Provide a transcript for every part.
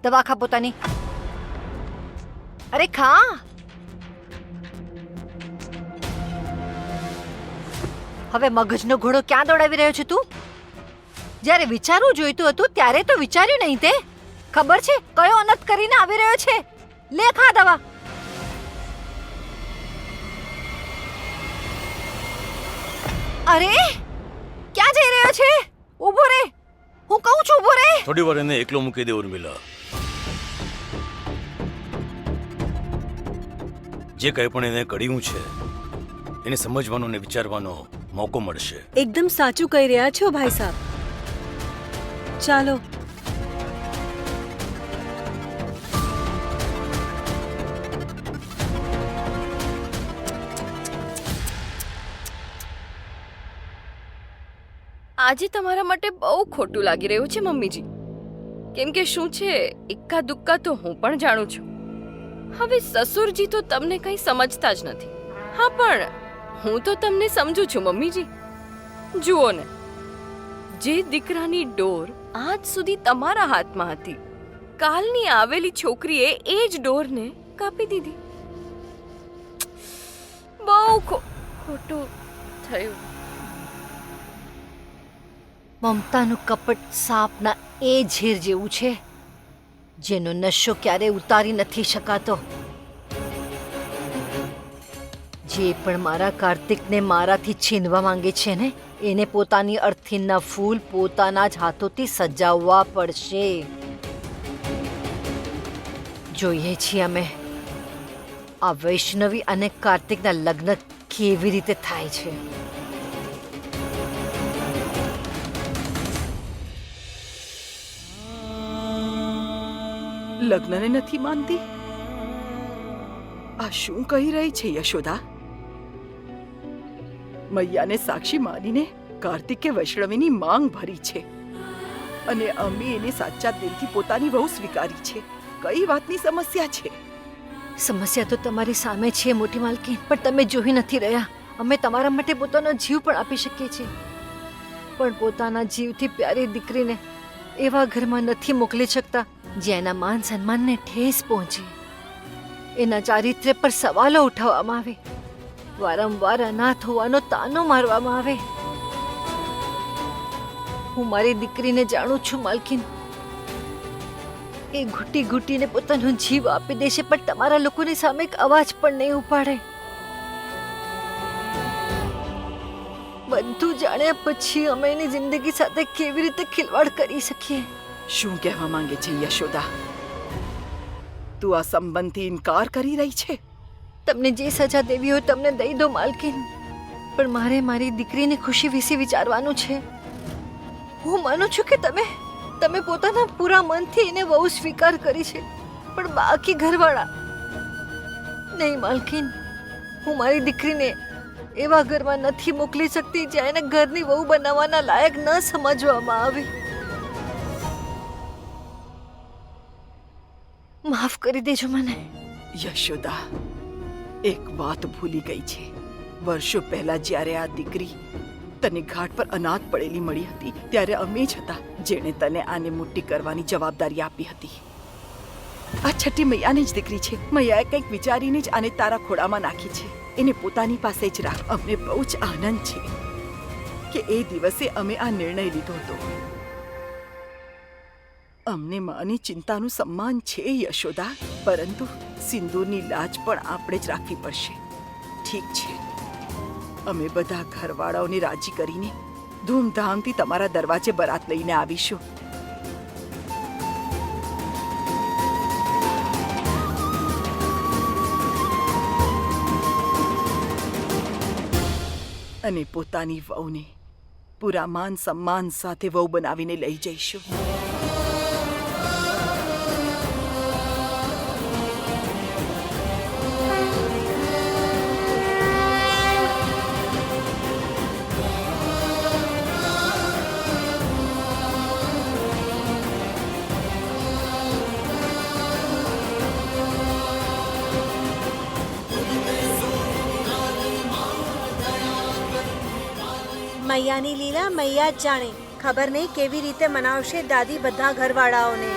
દવા ખા પોતાની. અરે ખા. હવે મગજનો ઘોડો ક્યાં દોડાવી રહ્યો છે તું? જ્યારે વિચારવું જોઈતું હતું ત્યારે તો વિચાર્યું નહીં તે. ખબર છે કયો અનર્થ કરીને આવી રહ્યો છે? લે ખા દવા. અરે ક્યાં જઈ રહ્યો છે? ઊભો રે, હું કહું છું ઊભો રે. થોડી વાર એને એકલો મૂકી દે ઉર્મિલા. જે કંઈ પણ એને કર્યું છે એને સમજવાનો અને વિચારવાનો મોકો મળશે. એકદમ સાચું કહી રહ્યા છો ભાઈ સાહેબ. ચાલો. આજે તમારા માટે બહુ ખોટું લાગી રહ્યું છે મમ્મીજી. કેમ કે શું છે, એક્કા દુક્કા તો હું પણ જાણું છું. હવે સસુરજી તો તમને કંઈ સમજતા જ નથી. હા, પણ હું તો તમને સમજુ છું મમ્મીજી. જુઓ ને, જે દીકરાની ડોર આજ સુધી તમારા હાથમાં હતી, કાલની આવેલી છોકરીએ એ જ ડોરને કાપી દીધી. બહુ ખોટું થયું. મમતાનું કપટ સાપના એ ઝેર જેવું છે જેનો નશો ક્યારે ઉતારી નથી શકાતો. જે પણ મારા કાર્તિકને મારાથી છીનવા માંગે છે ને, એને પોતાની અર્થીના ફૂલ પોતાના જ હાથોથી સજાવવા પડશે. જોઈએ છીએ અમે આ વૈષ્ણવી અને કાર્તિકના લગ્ન કેવી રીતે થાય છે. લગ્નને નથી માનતી? આ શું કહી રહી છે યશોદા? મૈયાને સાક્ષી માનીને કાર્તિકે વૈષ્ણવીની માંગ ભરી છે અને અમે એને સાચા દિલથી પોતાની વહુ સ્વીકારી છે. કઈ વાતની સમસ્યા છે? સમસ્યા તો તમારી સામે છે મોટી માલકીન, પણ તમે જોઈ નથી રહ્યા. અમે તમારા માટે પોતાનો જીવ પણ આપી શકીએ છીએ, પણ પોતાના જીવથી પ્યારી દીકરીને એવા ઘરમાં નથી મોકલી શકતા જ્યાં એના માન સન્માનને ઠેસ પહોંચે, એના ચારિત્ર્ય પર સવાલો ઉઠાવવામાં આવે, વારંવાર અનાથ હોવાનો તાનો મારવામાં આવે. હું મારી દીકરીને જાણું છું માલકીન. એ ઘૂંટી ઘૂંટીને પોતાનો જીવ આપી દેશે, પણ તમારા લોકોની સામે એક અવાજ પણ નહીં ઉપાડે. બધું જાણ્યા પછી અમે એની જિંદગી સાથે કેવી રીતે ખિલવાડ કરી શકીએ? શું કહેવા માંગે છે યશોદા? તું આ સંબંધથી ઇનકાર કરી રહી છે? તમને જે સજા દેવી હોય તમને દઈ દો માલકીન, પણ મારે મારી દીકરીની ખુશી વિશે વિચારવાનું છે. હું માનું છું કે તમે પોતાના પૂરા મનથી એને બહુ સ્વીકાર કરી છે, પણ બાકી ઘરવાળા નહીં માલકીન. હું મારી દીકરીને એવા ઘરમાં નથી મોકલી શકતી જ્યાં એને ઘરની વહુ બનાવવાના લાયક ન સમજવામાં આવે. માફ કરી દેજો મને. યશોદા, એક વાત ભૂલી ગઈ છે. વર્ષો પહેલા જ્યારે આ દીકરી તને ઘાટ પર અનાથ પડેલી મળી હતી, ત્યારે અમે જ હતા જેણે તને આને મોટી કરવાની જવાબદારી આપી હતી. આ છઠ્ઠી મૈયાની જ દીકરી છે. મૈયાએ કંઈક વિચારીને જ આને તારા ખોળામાં નાખી છે. એને પોતાની પાસે જ રાખ. અમને બહુ જ આનંદ છે કે એ દિવસે અમે આ નિર્ણય લીધો હતો. અમને માની ચિંતાનું સન્માન છે યશોદા, પરંતુ સિંદૂરની લાજ પણ આપણે જ રાખવી પડશે. ઠીક છે, અમે બધા ઘરવાળાઓને રાજી કરીને ધૂમધામથી તમારા દરવાજે બરાત લઈને આવીશું. અને પોતાની વહુને પૂરા માન સન્માન સાથે વહુ બનાવીને લઈ જઈશું. મૈયાની લીલા મૈયા જ જાણે. ખબર નહીં કેવી રીતે મનાવશે દાદી બધા ઘરવાળાઓને.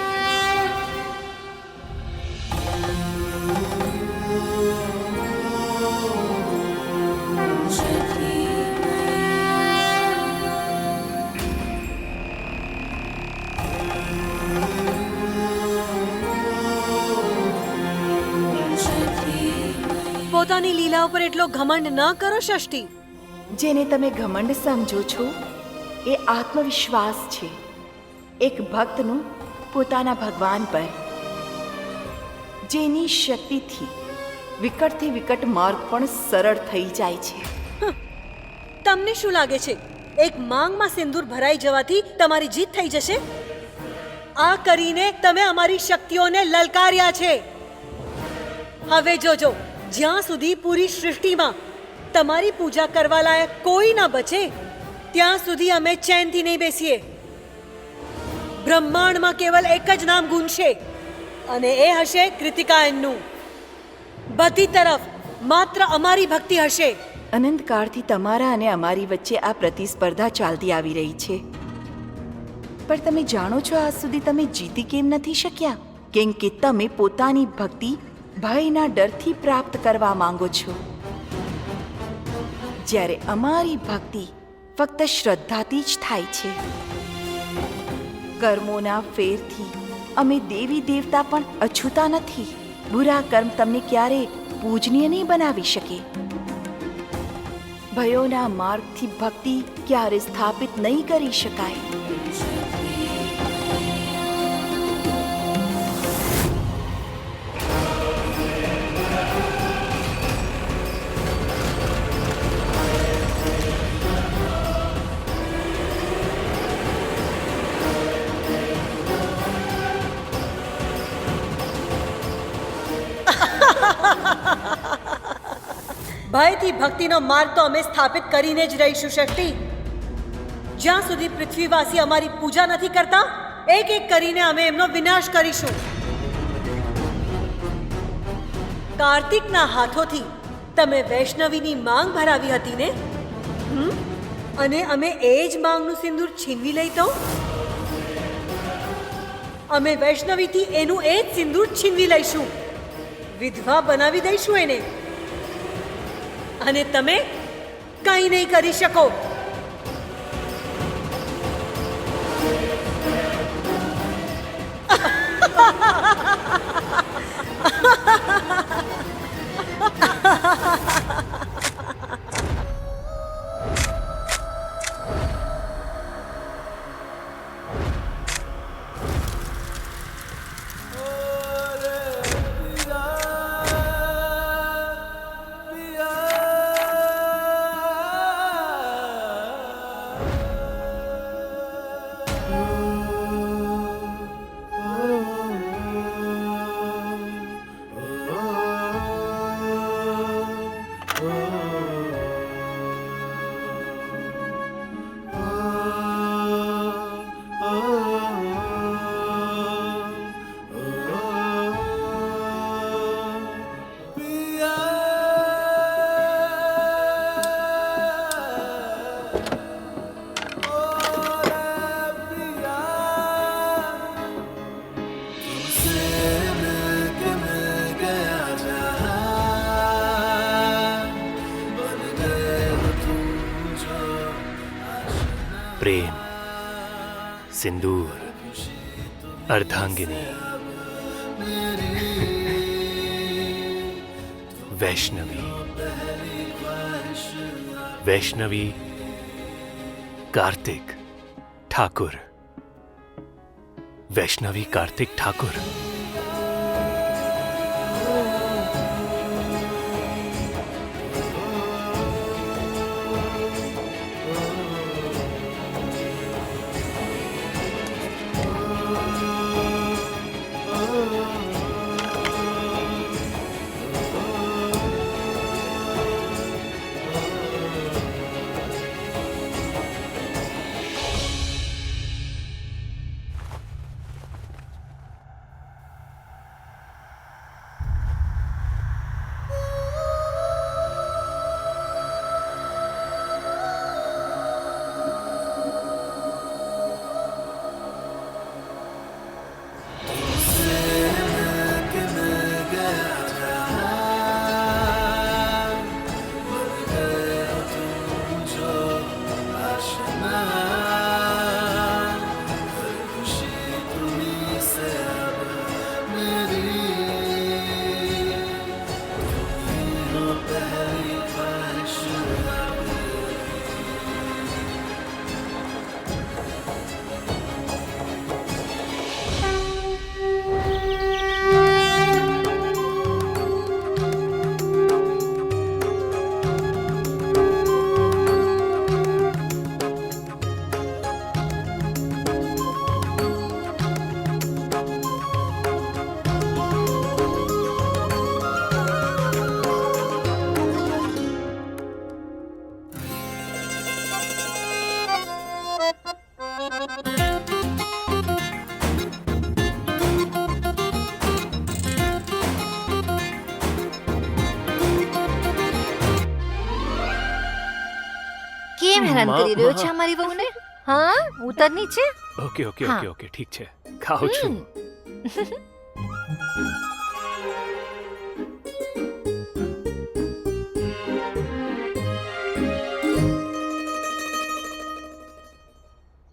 પોતાની લીલાઓ પર એટલો ઘમંડ ન કરો ષષ્ઠી. જેને તમે ઘમંડ સમજો છો એ આત્મવિશ્વાસ છે એક ભક્તનું પોતાના ભગવાન પર, જેની શક્તિથી વિકટથી વિકટ માર્ગ પણ સરળ થઈ જાય છે. તમને શું લાગે છે એક માંગમાં સિંદૂર ભરાઈ જવાથી તમારી જીત થઈ જશે? આ કરીને તમે અમારી શક્તિઓને લલકાર્યા છે. હવે જોજો, જ્યાં સુધી પૂરી સૃષ્ટિમાં તમારી પૂજા કરવા લાયક કોઈ ના બચે ત્યાં સુધી અમે ચેનથી નહીં બેસીએ. બ્રહ્માંડમાં કેવલ એક જ નામ ગુંજશે અને એ હશે કૃતિકાયનનું. બધી તરફ માત્ર અમારી ભક્તિ હશે. અનંતકાળથી તમારા અને અમારી વચ્ચે આ પ્રતિસ્પર્ધા ચાલતી આવી રહી છે, પણ તમે જાણો છો આજ સુધી તમે જીતી કેમ નથી શક્યા? કેમ કે તમે પોતાની ભક્તિ ભયના ડરથી પ્રાપ્ત કરવા માંગો છો, જ્યારે અમારી ભક્તિ ફક્ત શ્રદ્ધાથી જ થાય છે. કર્મોના ફેરથી અમે દેવી દેવતા પણ અછૂતા નથી. બુરા કર્મ તમને ક્યારેય પૂજનીય નહીં બનાવી શકે. ભયોના માર્ગથી ભક્તિ ક્યારે સ્થાપિત નહીં કરી શકાય. ભયથી ભક્તિનો માર્ગ તો અમે સ્થાપિત કરીને જ રહીશું શક્તિ. જ્યાં સુધી પૃથ્વીવાસી અમારી પૂજા નથી કરતા, એક એક કરીને અમે એમનો વિનાશ કરીશું. કાર્તિકના હાથોથી તમે વૈષ્ણવીની માંગ ભરાવી હતી ને? અને અમે એ જ માંગનું સિંદૂર છીનવી લઈ તો? અમે વૈષ્ણવીથી એનું એ જ સિંદૂર છીનવી લઈશું, વિધવા બનાવી દઈશું એને, અને તમે કંઈ નહીં કરી શકો. પ્રેમ, સિંદૂર, અર્ધાંગિની, વૈષ્ણવી, વૈષ્ણવી કાર્તિક ઠાકુર, વૈષ્ણવી કાર્તિક ઠાકુર. કેમ હેરાન કરી રહ્યો માં- છે અમારી વહુને? હા, ઉતર નીચે. ઓકે ઓકે હા. ઓકે ઓકે ઠીક છે ખાઉં છું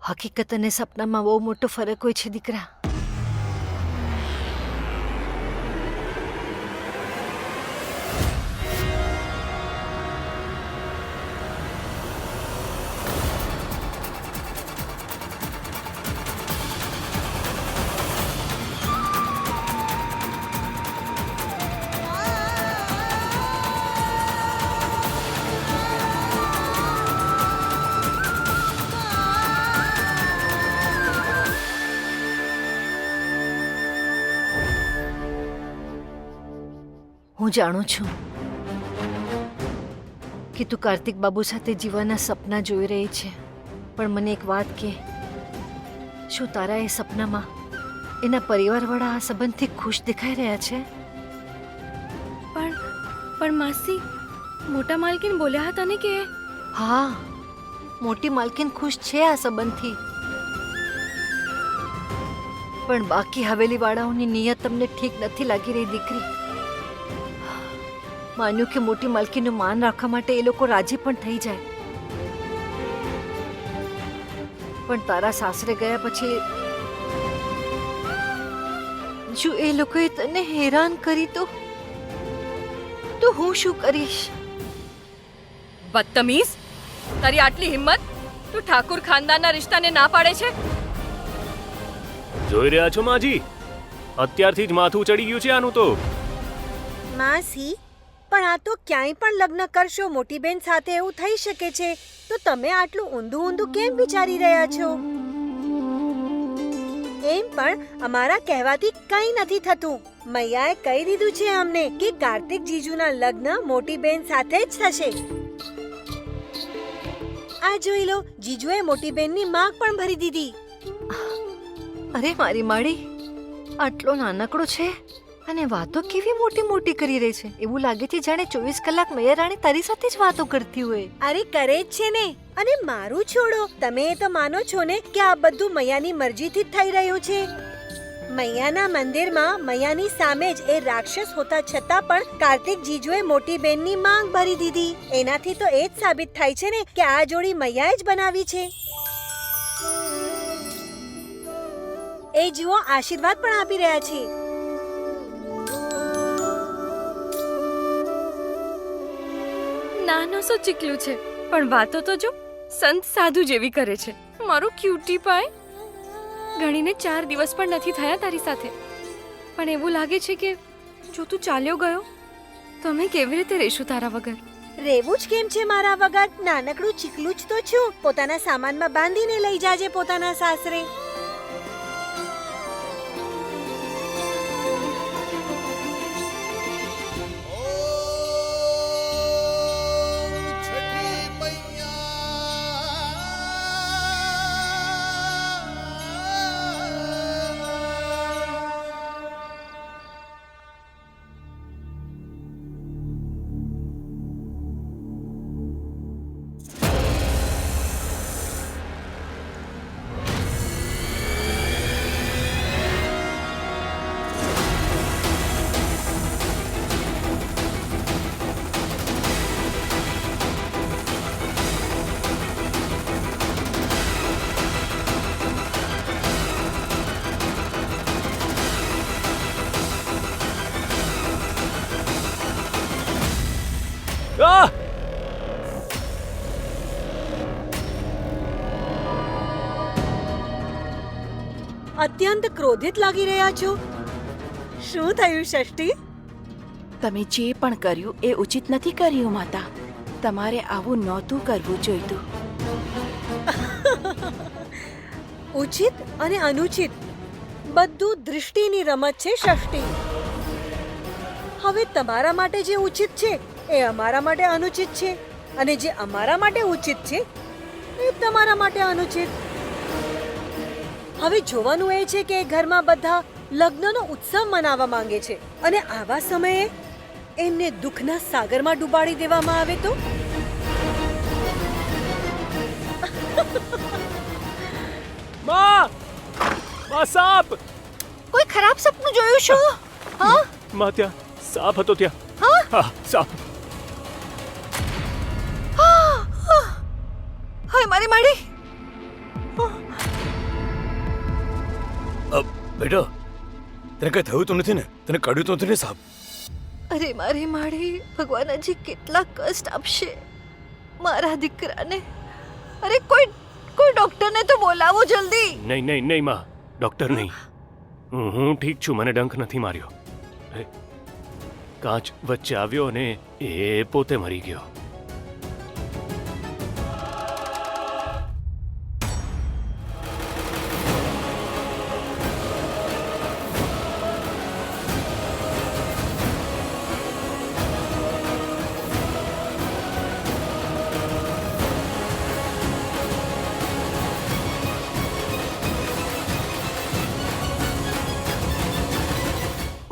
હકીકત અને સપનામાં બહુ મોટો ફરક હોય છે દીકરા. હું જાણું છું કે તું કાર્તિક બાબુ સાથે જીવવાના સપના જોઈ રહી છે, પણ મને એક વાત કે, શું તારા એ સપનામાં એના પરિવારવાળા આ સંબંધથી ખુશ દેખાઈ રહ્યા છે? પણ માસી, મોટા માલકીન બોલ્યા હતા ને કે હા, મોટી માલકીન ખુશ છે આ સંબંધથી, પણ બાકી હવેલીવાળાઓની નિયત તમને ઠીક નથી લાગી રહી દીકરી. માન્યું કે મોટી માલકીનું માન રાખવા માટે એ લોકો રાજી પણ થઈ જાય, પણ તારા સાસરે ગયા પછી જો એ લોકોએ તને હેરાન કરી તો હું શું કરીશ? બદતમીઝ, તારી આટલી હિંમત! તું ઠાકુર ખાનદાનના રિશ્તાને ના પાડે છે? જોઈ રહ્યા છો માજી, અત્યારથી જ માથું ચડી ગયું છે આનું તો. માસી, પણ આ તો ક્યાંય પણ લગ્ન કરશો મોટી બેન સાથે એવું થઈ શકે છે, તો તમે આટલું ઊંધું ઊંધું કેમ વિચારી રહ્યા છો? એમ પણ અમારા કહેવાથી કંઈ નથી થતું. મૈયાએ કહી દીધું છે અમને કે કાર્તિક જીજુના લગ્ન મોટી બેન સાથે જ થશે. આ જોઈ લો, જીજુએ મોટી બેનની માંગ પણ ભરી દીધી. અરે મારી માળી, આટલો નાનકડો છે અને વાતો કેવી મોટી મોટી કરી રહી છે. એવું લાગે છે જાણે 24 કલાક મૈયા રાણી તારી સાથે જ વાતો કરતી હોય. અરે કરે જ છે ને. અને મારું છોડો, તમે એ તો માનો છો ને કે આ બધું મૈયાની મરજીથી જ થઈ રહ્યું છે. મૈયાના મંદિરમાં મૈયાની સામે જ એ રાક્ષસ હોતા છતાં પણ કાર્તિક જીજુએ મોટી બેનની માંગ ભરી દીધી. એનાથી તો એ જ સાબિત થાય છે ને કે આ જોડી મૈયાએ જ બનાવી છે. એ જુઓ, આશીર્વાદ પણ આપી રહ્યા છે. નાનો સો ચીકલું છે, પણ વાતો તો જો સંત સાધુ જેવી કરે છે. મારું ક્યુટી પાય, ગણીને 4 દિવસ પણ નથી થયા તારી સાથે, પણ એવું લાગે છે કે જો તું ચાલ્યો ગયો તો અમે કેવી રીતે રહીશું તારા વગર? રેવું જ કેમ છે મારા વગર? નાનકડું ચીકલું જ તો છું. પોતાના સામાનમાં બાંધીને લઈ જાજે પોતાના સાસરે. આહ! અત્યંત ક્રોધિત લાગી રહ્યા છો. શું થયું ષષ્ઠી? તમે જે પણ કર્યું એ ઉચિત નથી કર્યું માતા. તમારે આવું નહોતું કરવું જોઈતું. ઉચિત અને અનુચિત બધું દૃષ્ટિની રમત છે ષષ્ઠી. હવે તમારા માટે જે ઉચિત છે એ અમારા માટે અનુચિત છે, અને જે અમારા માટે ઉચિત છે એ તમારા માટે અનુચિત. હવે જોવાનું એ છે કે ઘરમાં બધા લગ્નનો ઉત્સવ મનાવવા માંગે છે, અને આવા સમયે એમને દુઃખના સાગરમાં ડૂબાડી દેવામાં આવે તો? માં સાપ! કોઈ ખરાબ સપનું જોયું શું? હા માં ત્યાં સાપ હતો ત્યાં. હા? હા, સાપ. હાય મારી માડી. બેટા તને કઈ થયું તો નથી ને? તને કડ્યું તો નથી ને સાહેબ? અરે મારી માડી, ભગવાન હજી કેટલા કષ્ટ આપશે મારા દીકરાને. અરે કોઈ ડોક્ટરને તો બોલાવો જલ્દી. નહીં નહીં નહીં માં, ડોક્ટર નહીં. હું ઠીક છું, મને ડંખ નથી માર્યો. કાચ વચ્ચે આવ્યો અને એ પોતે મરી ગયો.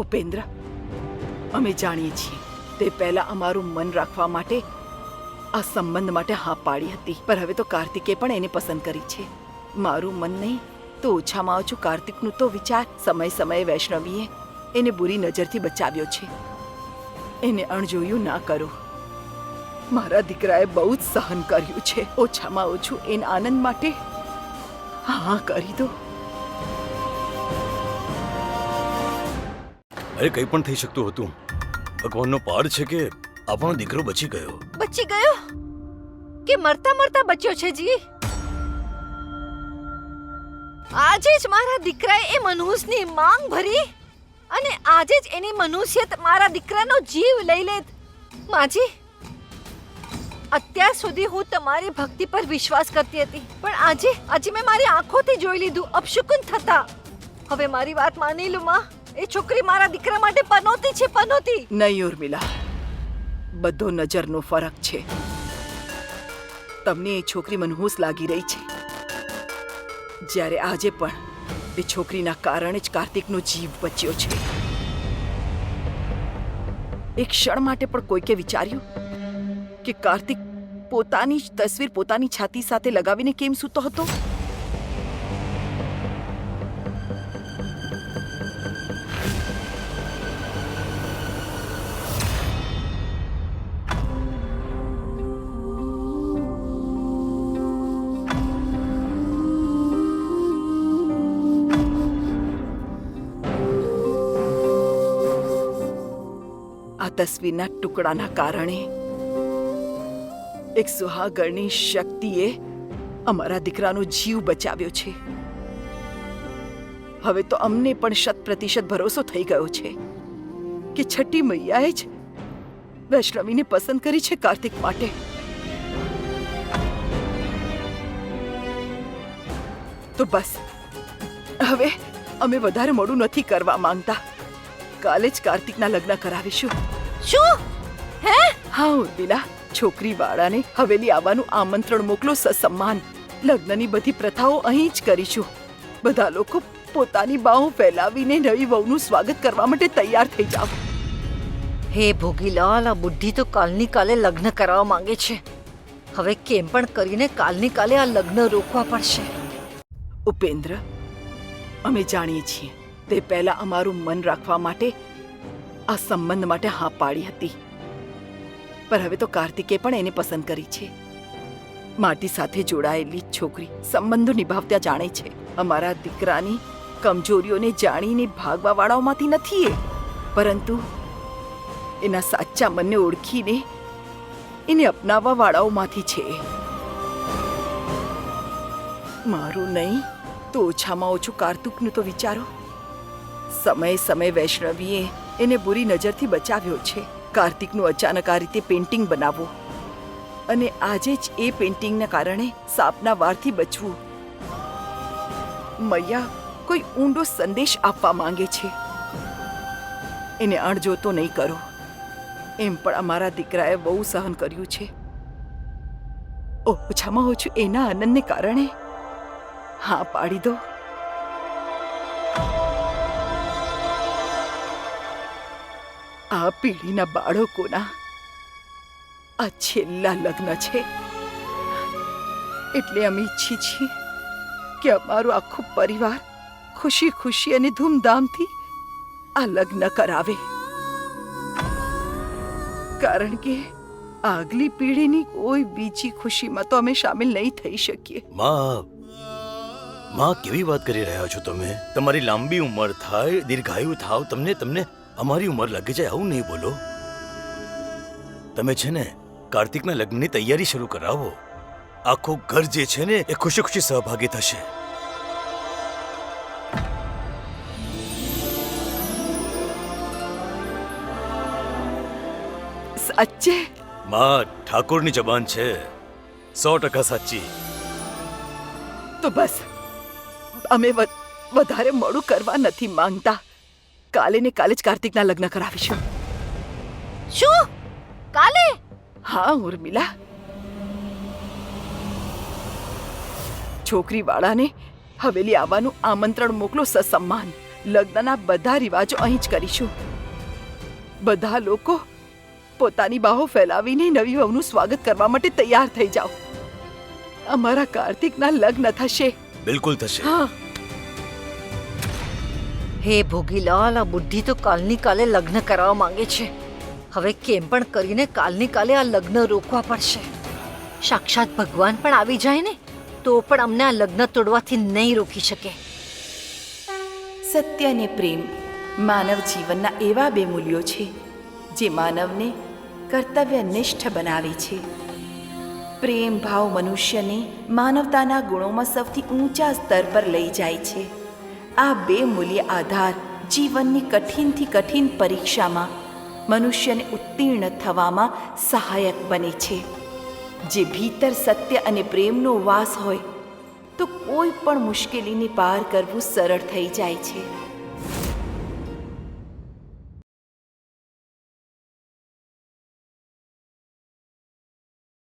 ઉપેન્દ્ર, અમે જાણીએ છીએ તે પહેલા અમારું મન રાખવા માટે આ સંબંધ માટે હા પાડી હતી, પણ હવે તો કાર્તિકે પણ એને પસંદ કરી છે. મારું મન નહીં તો ઓછામાં ઓછું કાર્તિકનું તો વિચાર. સમય સમયે વૈષ્ણવીએ એને બુરી નજરથી બચાવ્યો છે. એને અણજોયું ના કરો. મારા દીકરાએ બહુ જ સહન કર્યું છે. ઓછામાં ઓછું એના આનંદ માટે હા કરી દો. અરે કંઈ પણ થઈ શકતું હતું. ભગવાનનો પાડ છે કે આપણો દીકરો બચી ગયો. બચી ગયો કે મરતા મરતા બચ્યો છે જી? આજે જ મારા દીકરાએ એ મનહૂસની માંગ ભરી અને આજે જ એની મનુષ્યત મારા દીકરાનો જીવ લઈ લેત. માજી, અત્યાર સુધી હું તમારી ભક્તિ પર વિશ્વાસ કરતી હતી, પણ આજે મેં મારી આંખોથી જોઈ લીધું અપશુકન થતા. હવે મારી વાત માની લો માં, એ છોકરી મારા દીકરા માટે પનોતી છે, પનોતી. નહીં ઉર્મિલા, બધો નજરનો ફરક છે. તમને એ છોકરી મનહૂસ લાગી રહી છે, જ્યારે આજે પણ એ છોકરીના કારણે જ કાર્તિકનો જીવ બચ્યો છે. એક ક્ષણ માટે પણ કોઈકે વિચાર્યું કે કાર્તિક પોતાની જ તસવીર પોતાની છાતી સાથે લગાવીને કેમ સૂતો હતો? આ તસવીરના ટુકડાના કારણે એક સુહાગણની શક્તિએ અમારા દીકરાનો જીવ બચાવ્યો છે. હવે તો અમને પણ 100% ભરોસો થઈ ગયો છે કે છઠ્ઠી મૈયાએ જ વૈષ્ણવીને પસંદ કરી છે કાર્તિક માટે. તો બસ, હવે અમે વધારે મોડું નથી કરવા માંગતા. કાલે જ કાર્તિકના લગ્ન કરાવીશું. શું? હે? હા ઉર્મિલા, છોકરી વાળાને હવેલી આવવાનું આમંત્રણ મોકલો સસમ્માન. લગ્નની બધી પ્રથાઓ અહીં જ કરીશું. બધા લોકો પોતાની બાહો ફેલાવીને નવી વહુનું સ્વાગત કરવા માટે તૈયાર થઈ જાઓ. હે ભોગીલાલ, આ બુઢી તો કાલની કાલે લગ્ન કરાવવા માંગે છે. હવે કેમ પણ કરીને કાલની કાલે આ લગ્ન રોકવા પડશે. ઉપેન્દ્ર, અમે જાણીએ છીએ તે પહેલા અમારું મન રાખવા માટે આ સંબંધ માટે હા પાડી હતી, પણ હવે તો કાર્તિકે પણ એને પસંદ કરી છે. માટી સાથે જોડાયેલી છોકરી સંબંધો નિભાવતા જાણે છે. અમારા દીકરાની કમજોરીઓને જાણીને ભાગવા વાળાઓમાંથી નથી એ, પરંતુ એના સાચા મનને ઓળખીને એને અપનાવવા વાળાઓમાંથી છે. મારું નહીં તો ઓછામાં ઓછું કાર્તિકનું તો વિચારો. સમયે સમયે વૈષ્ણવીએ એને બુરી નજરથી બચાવ્યો છે. કાર્તિકનું અચાનક આ રીતે પેઇન્ટિંગ બનાવવું અને આજે જ એ પેઇન્ટિંગના કારણે સાપના વારથી બચવું. મૈયા કોઈ ઊંડો સંદેશ આપવા માંગે છે. એને અણજોતો નહીં કરો. એમ પણ અમારા દીકરાએ બહુ સહન કર્યું છે. ઓછામાં ઓછું એના આનંદને કારણે હા પાડી દો. આ પેઢીના બાળકોના આ છેલ્લા લગ્ન છે. એટલે અમે ઈચ્છીએ છીએ કે અમારું આખું પરિવાર ખુશી ખુશી અને ધૂમધામથી આ લગ્ન કરાવે, કારણ કે આગલી પેઢીની કોઈ બીજી ખુશીમાં તો અમે સામેલ નહીં થઈ શકીએ. માં કેવી વાત કરી રહ્યા છો તમે? તમારી લાંબી ઉંમર થાય, દીર્ઘાયુ થાવ, તમને અમારી ઉંમર લાગી જાય આવું નહીં બોલો. તમે છે ને કાર્તિકના લગ્નની તૈયારી શરૂ કરાવો. આખું ઘર જે છે ને એ ખુશી ખુશી સહભાગી થશે. સાચે? માં, ઠાકોરની જબાન છે, 100% સાચી. તો બસ અમે વધારે મોડું કરવા નથી માંગતા. કાલે ને કાલે જ કાર્તિકના લગ્ન કરાવીશું. શું? કાલે? હા ઉર્મિલા, છોકરી વાળાને હવેલી આવવાનું આમંત્રણ મોકલો સસમ્માન. લગ્નના બધા રિવાજો અહીં જ કરીશું. બધા લોકો પોતાની બાહો ફેલાવીને નવી વહુનું સ્વાગત કરવા માટે તૈયાર થઈ જાઓ. અમારા કાર્તિકના લગ્ન થશે. બિલકુલ થશે. હા. હે ભોગીલાલ, આ બુદ્ધિ તો કાલની કાલે લગ્ન કરાવવા માંગે છે. હવે કેમ પણ કરીને કાલની કાલે આ લગ્ન રોકવા પડશે. સાક્ષાત ભગવાન પણ આવી જાય ને તો પણ અમને આ લગ્ન તોડવાથી નહીં રોકી શકે. સત્ય અને પ્રેમ માનવ જીવનના એવા બે મૂલ્યો છે જે માનવને કર્તવ્યનિષ્ઠ બનાવે છે. પ્રેમ ભાવ મનુષ્યને માનવતાના ગુણોમાં સૌથી ઊંચા સ્તર પર લઈ જાય છે. આ બે મૂલ્ય આધાર જીવનની કઠિનથી કઠિન પરીક્ષામાં મનુષ્યને ઉત્તીર્ણ થવામાં સહાયક બને છે. જે ભીતર સત્ય અને પ્રેમનો વાસ હોય તો કોઈ પણ મુશ્કેલીને પાર કરવું સરળ થઈ જાય છે.